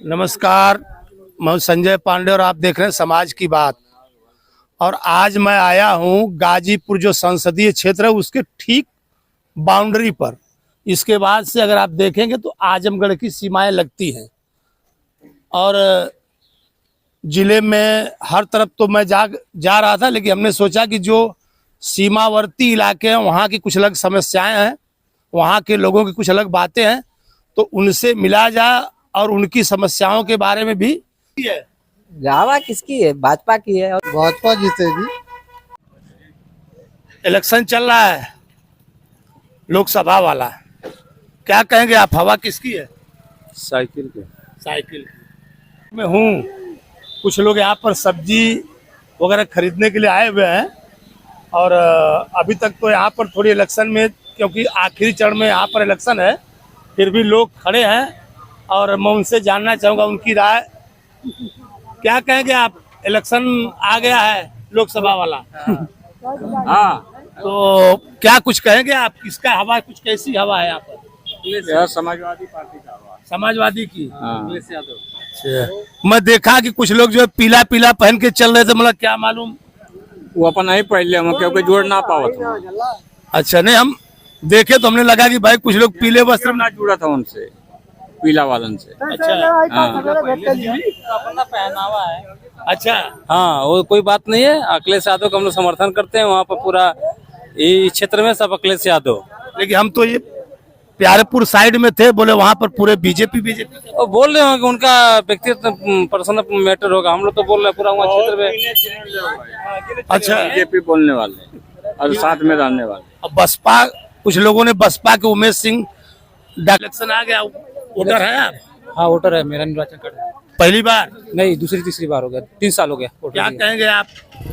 नमस्कार, मैं संजय पांडे और आप देख रहे हैं समाज की बात। और आज मैं आया हूं गाजीपुर जो संसदीय क्षेत्र है उसके ठीक बाउंड्री पर। इसके बाद से अगर आप देखेंगे तो आजमगढ़ की सीमाएं लगती हैं और जिले में हर तरफ तो मैं जा रहा था, लेकिन हमने सोचा कि जो सीमावर्ती इलाके हैं वहाँ की कुछ अलग समस्याएं हैं, वहाँ के लोगों की कुछ अलग बातें हैं, तो उनसे मिला जाए और उनकी समस्याओं के बारे में भी है। हवा किसकी है? भाजपा की है और भाजपा जीतेगी। इलेक्शन चल रहा है लोकसभा वाला, क्या कहेंगे आप, हवा किसकी है? साइकिल में हूँ। कुछ लोग यहाँ पर सब्जी वगैरह खरीदने के लिए आए हुए हैं और अभी तक तो यहाँ पर थोड़ी इलेक्शन में, क्योंकि आखिरी चरण में यहाँ पर इलेक्शन है, फिर भी लोग खड़े हैं और मैं उनसे जानना चाहूँगा उनकी राय। क्या कहेंगे आप, इलेक्शन आ गया है लोकसभा वाला? हाँ, तो क्या कुछ कहेंगे आप, किसका हवा, कुछ कैसी हवा है यहाँ पर? समाजवादी पार्टी का हवा। समाजवादी की। मैं देखा कि कुछ लोग जो पीला पीला पहन के चल रहे थे, मतलब क्या मालूम वो अपन नहीं पहले हम क्योंकि जोड़ ना पावत। अच्छा, नहीं हम देखे तो हमने लगा कि भाई कुछ लोग पीले वस्त्र ना जुड़ा था उनसे, पीला वालन से। अपना पहनावा है। अच्छा, हाँ, वो कोई बात नहीं है। अखिलेश यादव का हम लोग समर्थन करते हैं। वहाँ पर पूरा इस क्षेत्र में सब अखिलेश यादव। लेकिन हम तो ये प्यारेपुर साइड में थे, बोले वहाँ पर पूरे बीजेपी। और बोल रहे हो कि उनका व्यक्तिगत पर्सनल मैटर होगा, हम लोग तो बोल रहे हैं पूरा वहाँ क्षेत्र में। अच्छा, बीजेपी बोलने वाले और साथ में रहने वाले। बसपा, कुछ लोगों ने बसपा के उमेश सिंह, इलेक्शन आ गया, वोटर है आप? हाँ, वोटर है, मेरा निर्वाचन कार्ड है। पहली बार? नहीं, दूसरी तीसरी बार हो गया, 3 साल हो गया। क्या कहेंगे आप?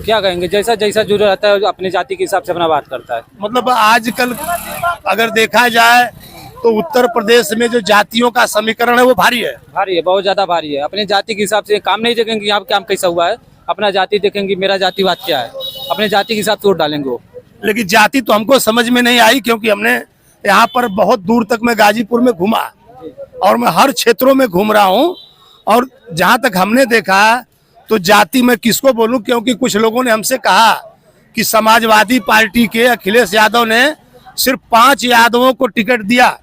क्या कहेंगे, जैसा जैसा जो रहता है अपनी जाति के हिसाब से अपना बात करता है। मतलब आजकल अगर देखा जाए तो उत्तर प्रदेश में जो जातियों का समीकरण है वो भारी है। भारी है, बहुत ज्यादा भारी है। अपनी जाति के हिसाब से काम नहीं देखेंगे यहाँ क्या कैसा हुआ है, अपना जाति देखेंगे, मेरा जातिवाद क्या है, अपने जाति के हिसाब से वोट डालेंगे वो। लेकिन जाति तो हमको समझ में नहीं आई, क्योंकि हमने यहाँ पर बहुत दूर तक मैं गाजीपुर में घूमा और मैं हर क्षेत्रों में घूम रहा हूँ, और जहाँ तक हमने देखा तो जाति मैं किसको बोलूँ, क्योंकि कुछ लोगों ने हमसे कहा कि समाजवादी पार्टी के अखिलेश यादव ने सिर्फ 5 यादवों को टिकट दिया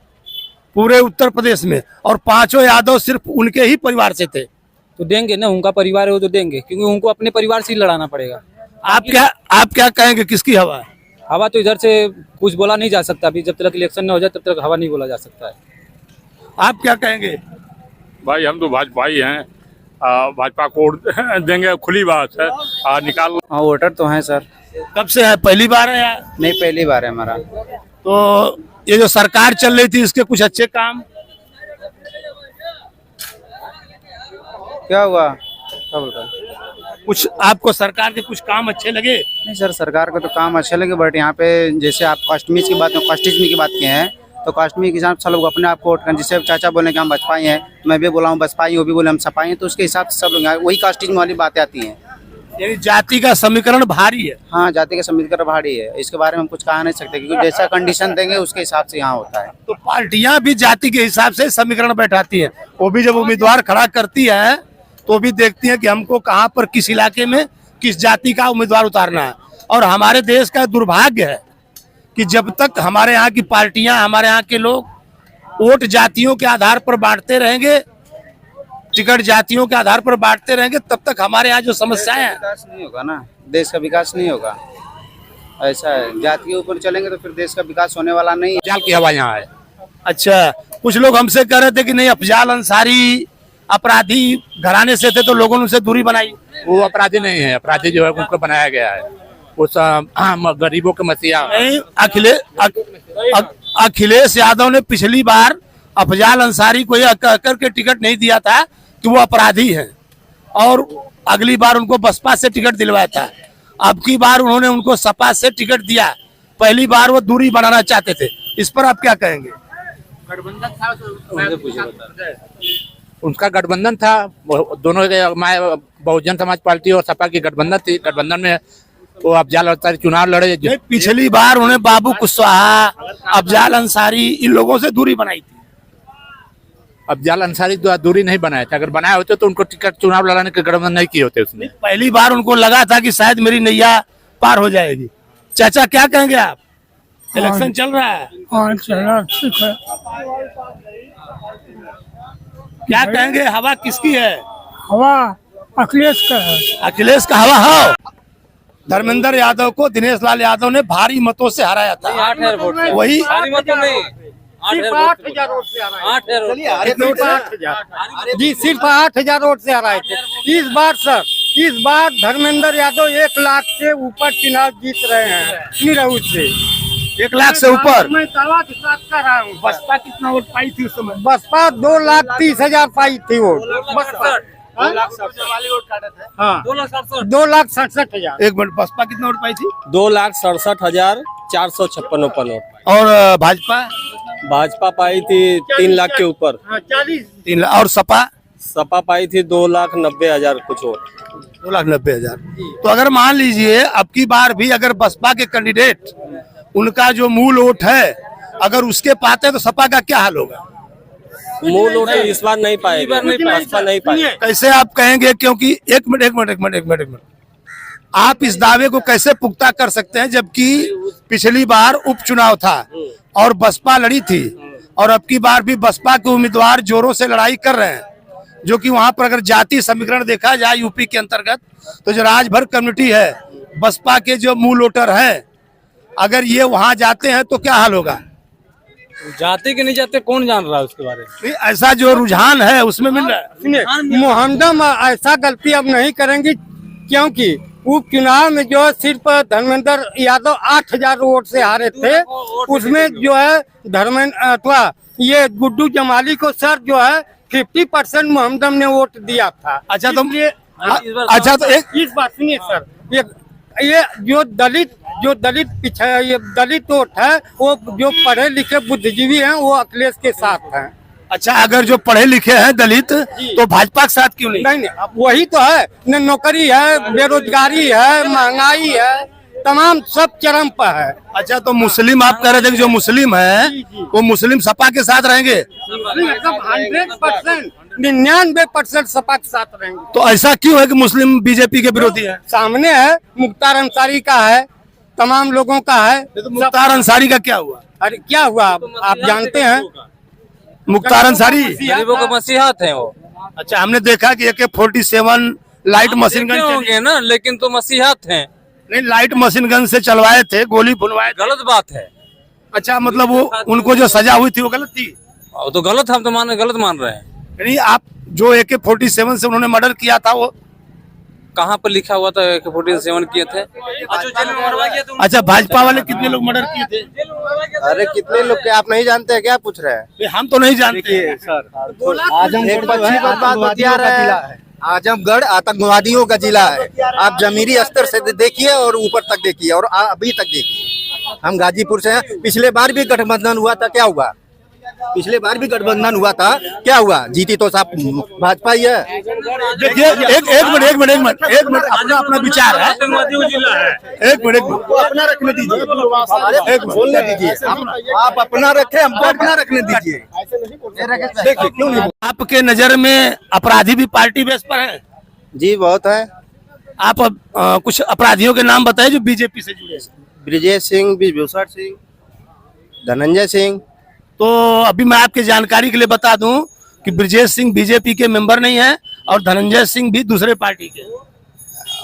पूरे उत्तर प्रदेश में, और 5 यादव सिर्फ उनके ही परिवार से थे। तो देंगे ना, उनका परिवार है वो तो देंगे, क्योंकि उनको अपने परिवार से ही लड़ाना पड़ेगा। आप क्या कहेंगे, किसकी हवा है? हवा तो इधर से कुछ बोला नहीं जा सकता, अभी जब तक इलेक्शन न हो जाए तब तक हवा नहीं बोला जा सकता है। आप क्या कहेंगे? भाई हम तो भाजपा ही हैं, भाजपा को देंगे, खुली बात है। निकाल। हाँ, वोटर तो हैं सर। कब से है, पहली बार है या? नहीं, पहली बार है हमारा। तो ये जो सरकार चल रही थी इसके कुछ अच्छे काम? क्या हुआ? क्या बोल रहा है? कुछ आपको सरकार के कुछ काम अच्छे लगे? नहीं सर, सरकार को तो काम अच्छे लगे, बट यहाँ पे जैसे आप कास्टमिज की बात किए हैं, तो कास्टमिज के हिसाब से सब लोग अपने आप को वोट करें। जिससे चाचा बोले कि हम बसपाई हैं, मैं भी बोला हूँ बसपाई, वो भी बोले हम सपाई हैं, तो उसके हिसाब से सब लोग वही कास्टिज्म वाली बातें आती हैं। यानी जाति का समीकरण भारी है। हाँ, जाति का समीकरण भारी है, इसके बारे में हम कुछ कहा नहीं सकते, क्योंकि जैसा कंडीशन देंगे उसके हिसाब से यहाँ होता है। तो पार्टियां भी जाति के हिसाब से समीकरण बैठाती हैं, वो भी जब उम्मीदवार खड़ा करती है तो भी देखती हैं कि हमको कहाँ पर किस इलाके में किस जाति का उम्मीदवार उतारना है। और हमारे देश का दुर्भाग्य है कि जब तक हमारे यहाँ की पार्टियां, हमारे यहाँ के लोग वोट जातियों के आधार पर बांटते रहेंगे, टिकट जातियों के आधार पर बांटते रहेंगे, तब तक हमारे यहाँ जो समस्याएं हैं, विकास नहीं होगा ना, देश का विकास नहीं होगा। ऐसा है, जाति के ऊपर चलेंगे तो फिर देश का विकास होने वाला नहीं है। अफजाल की हवा यहाँ है। अच्छा, कुछ लोग हमसे कह रहे थे कि नहीं, अफजाल अंसारी अपराधी घराने से थे तो लोगों ने उनसे दूरी बनाई। वो अपराधी नहीं है, अपराधी जो है उनको बनाया गया है, उस गरीबों के मसीहा। नहीं, अखिलेश यादव ने पिछली बार अफजाल अंसारी को यह कहकर के टिकट नहीं दिया था कि वो अपराधी हैं, और अगली बार उनको बसपा से टिकट दिलवाया था। अब की बार उन्होंने उनको सपा से टिकट दिया। पहली बार वो दूरी बनाना चाहते थे, इस पर आप क्या कहेंगे? गठबंधन था, उनका गठबंधन था, दोनों बहुजन समाज पार्टी और सपा की गठबंधन थी। गठबंधन में वो अफजाल अंसारी चुनाव लड़े। पिछली बार उन्हें बाबू कुशवाहा, अफजाल अंसारी, इन लोगों से दूरी बनाई थी। अब जाल अंसारी दूरी नहीं बनाए थे, अगर बनाए होते तो उनको टिकट चुनाव लड़ाने के गठबंधन नहीं किए होते उसने। पहली बार उनको लगा था कि शायद मेरी नैया पार हो जाएगी। चाचा क्या कहेंगे आप? इलेक्शन चल रहा है, हाँ चला ठीक है। क्या कहेंगे, हवा किसकी है? हवा अखिलेश का है। अखिलेश का हवा है। धर्मेंद्र यादव को दिनेश लाल यादव ने भारी मतों से हराया था। 8,000 वोट से। वही भारी मतों में 8,000 वोट से 8,000 जी सिर्फ 8,000 वोट से हराए थे। इस बार धर्मेंद्र यादव 1 लाख से ऊपर चुनाव जीत रहे हैं निरहुत से। 1 लाख से ऊपर। मैं दावा के साथ कर रहा हूँ। बसपा कितना वोट पाई थी उस समय? बसपा 2,30,000 पाई थी वोट। बसपा 2,67,000। एक मिनट, बसपा कितना वोट पाई थी? 2,67,456 वोट। और भाजपा? भाजपा पाई थी 3 लाख के ऊपर। 3 लाख। और सपा पाई थी 2,90,000 कुछ वोट। 2,90,000। तो अगर मान लीजिए अब की बार भी अगर बसपा के कैंडिडेट, उनका जो मूल वोट है, अगर उसके पाते तो सपा का क्या हाल होगा? मूल वोट इस बार नहीं पाएगी, बसपा नहीं पाएगी। कैसे आप कहेंगे? क्योंकि एक मिनट, आप इस दावे को कैसे पुख्ता कर सकते हैं जबकि पिछली बार उपचुनाव था और बसपा लड़ी थी, और अब की बार भी बसपा के उम्मीदवार जोरों से लड़ाई कर रहे हैं, जो कि वहां पर अगर जाति समीकरण देखा जाए यूपी के अंतर्गत, तो जो राजभर कम्युनिटी है, बसपा के जो मूल वोटर हैं, अगर ये वहां जाते हैं तो क्या हाल होगा? जाते कि नहीं जाते कौन जान रहा है उसके बारे में? नहीं, ऐसा जो रुझान है उसमें मिल रहा है। सुनिए, मोहम्मदम ऐसा गलती अब नहीं करेंगी, क्योंकि उपचुनाव में जो है सिर्फ धर्मेंद्र यादव 8,000 वोट से हारे थे। उसमें जो है धर्मेंद्र अथवा ये गुड्डू जमाली को सर जो है 50% मोहम्मदम ने वोट दिया था। अच्छा तो इसलिए अच्छा तो एक इस बात सुनिए सर, ये जो दलित ये दलित वोट है, वो जो पढ़े लिखे बुद्धिजीवी हैं वो अखिलेश के साथ हैं। अच्छा, अगर जो पढ़े लिखे हैं दलित तो भाजपा के साथ क्यों नहीं? नहीं, अब वही तो है न, नौकरी है, बेरोजगारी है, महंगाई है, तमाम सब चरम पर है। अच्छा, तो मुस्लिम आप कह रहे थे कि जो मुस्लिम है वो मुस्लिम सपा के साथ रहेंगे? 100%, 99% सपा के साथ रहेंगे। तो ऐसा क्यों है कि मुस्लिम बीजेपी के विरोधी है? सामने है, मुख्तार अंसारी का है, तमाम लोगों का है। तो मुख्तार अंसारी का क्या हुआ? अरे क्या हुआ आप जानते हैं? मुख्तार अंसारी गरीबों को मसीहात हैं वो। अच्छा, हमने देखा कि AK-47 लाइट मशीन गन होंगे ना, लेकिन तो मसीहात हैं। नहीं, लाइट मशीन गन से चलवाए थे, गोली भुनवाए थे। गलत बात है। अच्छा, मतलब वो उनको जो सजा हुई थी वो गलत थी? वो तो गलत, हम तो गलत मान रहे हैं। नहीं, आप जो AK-47 से उन्होंने मर्डर किया था वो कहाँ पर लिखा हुआ था AK-47 किए थे? अच्छा, भाजपा वाले कितने लोग मर्डर किए थे? अरे कितने लोग के आप नहीं जानते हैं? क्या पूछ रहे हैं? हम तो नहीं जानते। एक अच्छी बात बता रहे हैं, आजमगढ़ आतंकवादियों का जिला है। आप जमीरी स्तर से देखिए और ऊपर तक देखिए और अभी तक देखिए। हम गाजीपुर से हैं। पिछले बार भी गठबंधन हुआ था, क्या हुआ? पिछले बार भी गठबंधन हुआ था, क्या हुआ? जीती तो साहब भाजपा ही है। देखिए, एक मिनट, अपना विचार है। एक मिनट अपना रखने दीजिए, एक बोलने दीजिए। आप अपना रखे, हमको अपना रखने दीजिए। देखिए क्यों नहीं? आपके नजर में अपराधी भी पार्टी बेस पर है? जी बहुत है। आप कुछ अपराधियों के नाम बताइए जो बीजेपी से जुड़े हैं। ब्रिजेश सिंह, विभूषण सिंह, धनंजय सिंह। तो अभी मैं आपके जानकारी के लिए बता दूं कि ब्रिजेश सिंह बीजेपी के मेंबर नहीं है और धनंजय सिंह भी दूसरे पार्टी के।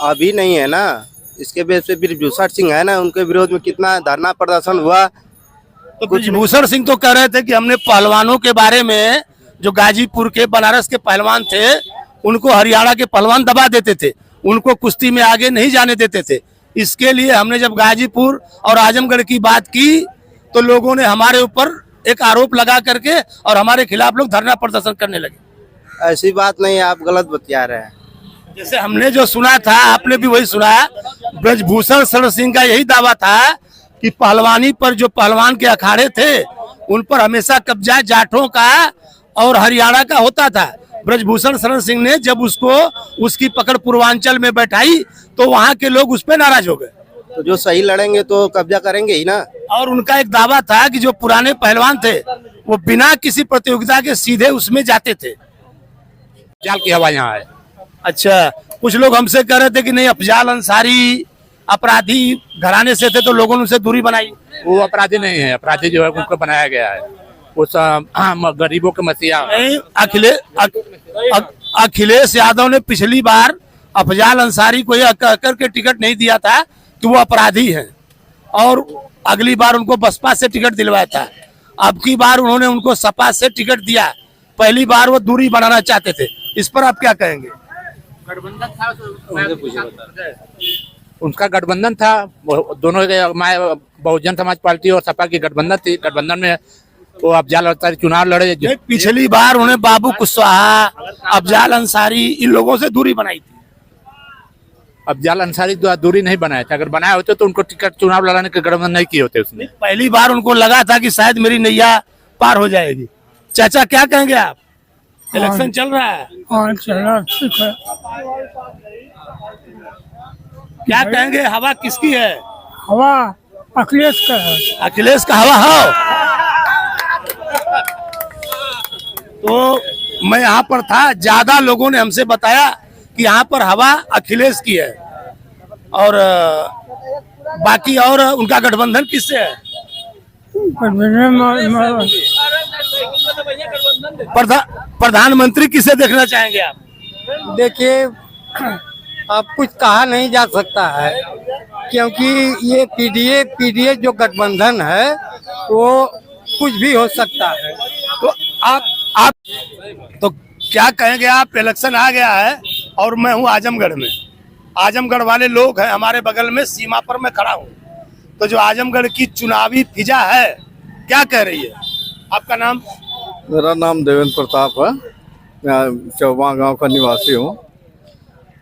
अभी नहीं है ना, इसके बेस पे ब्रिजभूषण सिंह है ना, उनके विरोध में कितना धरना प्रदर्शन हुआ। तो ब्रिजभूषण सिंह तो कह रहे थे कि हमने पहलवानों के बारे में, जो गाजीपुर के बनारस के पहलवान थे, उनको हरियाणा के पहलवान दबा देते थे, उनको कुश्ती में आगे नहीं जाने देते थे। इसके लिए हमने जब गाजीपुर और आजमगढ़ की बात की तो लोगों ने हमारे ऊपर एक आरोप लगा करके और हमारे खिलाफ लोग धरना प्रदर्शन करने लगे। ऐसी बात नहीं है, आप गलत बतिया रहे हैं। जैसे हमने जो सुना था, आपने भी वही सुना। ब्रजभूषण शरण सिंह का यही दावा था कि पहलवानी पर जो पहलवान के अखाड़े थे उन पर हमेशा कब्जा जाटों का और हरियाणा का होता था। ब्रजभूषण शरण सिंह ने जब उसकी पकड़ पूर्वांचल में बैठाई तो वहां के लोग उस पर नाराज हो गए। तो जो सही लड़ेंगे तो कब्जा करेंगे ही ना। और उनका एक दावा था कि जो पुराने पहलवान थे वो बिना किसी प्रतियोगिता के सीधे उसमें जाते थे। जाल की हवा यहाँ है। अच्छा, कुछ लोग हमसे कह रहे थे कि नहीं अफजाल अंसारी अपराधी घराने से थे तो लोगों ने उनसे दूरी बनाई। वो अपराधी नहीं है, अपराधी जो है उनको बनाया गया है, वो गरीबों के मसीहा। नहीं, अखिलेश यादव ने पिछली बार अफजाल अंसारी को यह कह करके टिकट नहीं दिया था कि वो अपराधी हैं, और अगली बार उनको बसपा से टिकट दिलवाया था। अब की बार उन्होंने उनको सपा से टिकट दिया। पहली बार वो दूरी बनाना चाहते थे। इस पर आप क्या कहेंगे? गठबंधन था, उनका गठबंधन था, दोनों बहुजन समाज पार्टी और सपा की गठबंधन थी। गठबंधन में वो अफजाल अंसारी चुनाव लड़े। पिछली बार उन्हें बाबू कुशवाहा, अफजाल अंसारी इन लोगों से दूरी बनाई थी। अफजाल अंसारी दूरी नहीं बनाए थे, अगर बनाए होते तो उनको टिकट चुनाव लड़ाने के गठबंधन नहीं किए होते उसने। पहली बार उनको लगा था कि शायद मेरी नैया पार हो जाएगी। चाचा क्या कहेंगे आप? इलेक्शन चल रहा है, हाँ चला ठीक है। क्या कहेंगे? हवा किसकी है? हवा अखिलेश का है। अखिलेश का हवा हो। तो मैं यहाँ पर था, ज्यादा लोगों ने हमसे बताया कि यहाँ पर हवा अखिलेश की है, और बाकी और उनका गठबंधन किससे है? प्रधानमंत्री किसे देखना चाहेंगे आप? देखिए, अब कुछ कहा नहीं जा सकता है, क्योंकि ये पीडीए जो गठबंधन है वो कुछ भी हो सकता है। तो आप तो क्या कहेंगे आप? इलेक्शन आ गया है और मैं हूँ आजमगढ़ में। आजमगढ़ वाले लोग हैं हमारे बगल में, सीमा पर मैं खड़ा हूँ। तो जो आजमगढ़ की चुनावी फिजा है क्या कह रही है? आपका नाम? मेरा नाम देवेंद्र प्रताप है, मैं चौबा गांव का निवासी हूँ।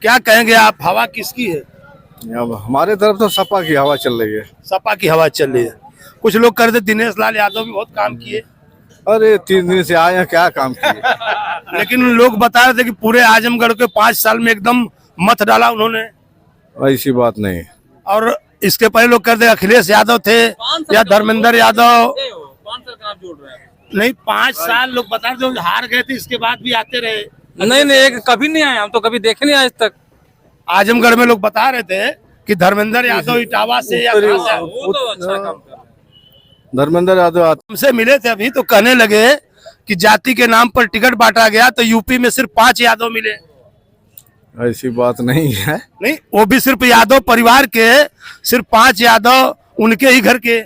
क्या कहेंगे आप, हवा किसकी है? अब हमारे तरफ तो सपा की हवा चल रही है। सपा की हवा चल रही है। कुछ लोग कह रहे थे दिनेश लाल यादव भी बहुत काम किए। अरे 3 दिन से आए हैं, क्या काम किए? लेकिन लोग बता रहे थे कि पूरे आजमगढ़ के 5 साल में एकदम मत डाला उन्होंने। ऐसी बात नहीं। और इसके पहले लोग कहते अखिलेश यादव थे या धर्मेंद्र यादव। नहीं, 5 साल लोग बता रहे थे हार गए थे, इसके बाद भी आते रहे। नहीं एक कभी नहीं आए, हम तो कभी देखे नहीं आज तक। आजमगढ़ में लोग बता रहे थे कि धर्मेंद्र यादव इटावा से या कहाँ से वो तो अच्छा काम कर रहे हैं। धर्मेंद्र यादव हमसे मिले थे अभी, तो कहने लगे कि जाति के नाम पर टिकट बांटा गया तो यूपी में सिर्फ 5 यादव मिले। ऐसी बात नहीं है। नहीं, वो भी सिर्फ यादव परिवार के, सिर्फ 5 यादव उनके ही घर के।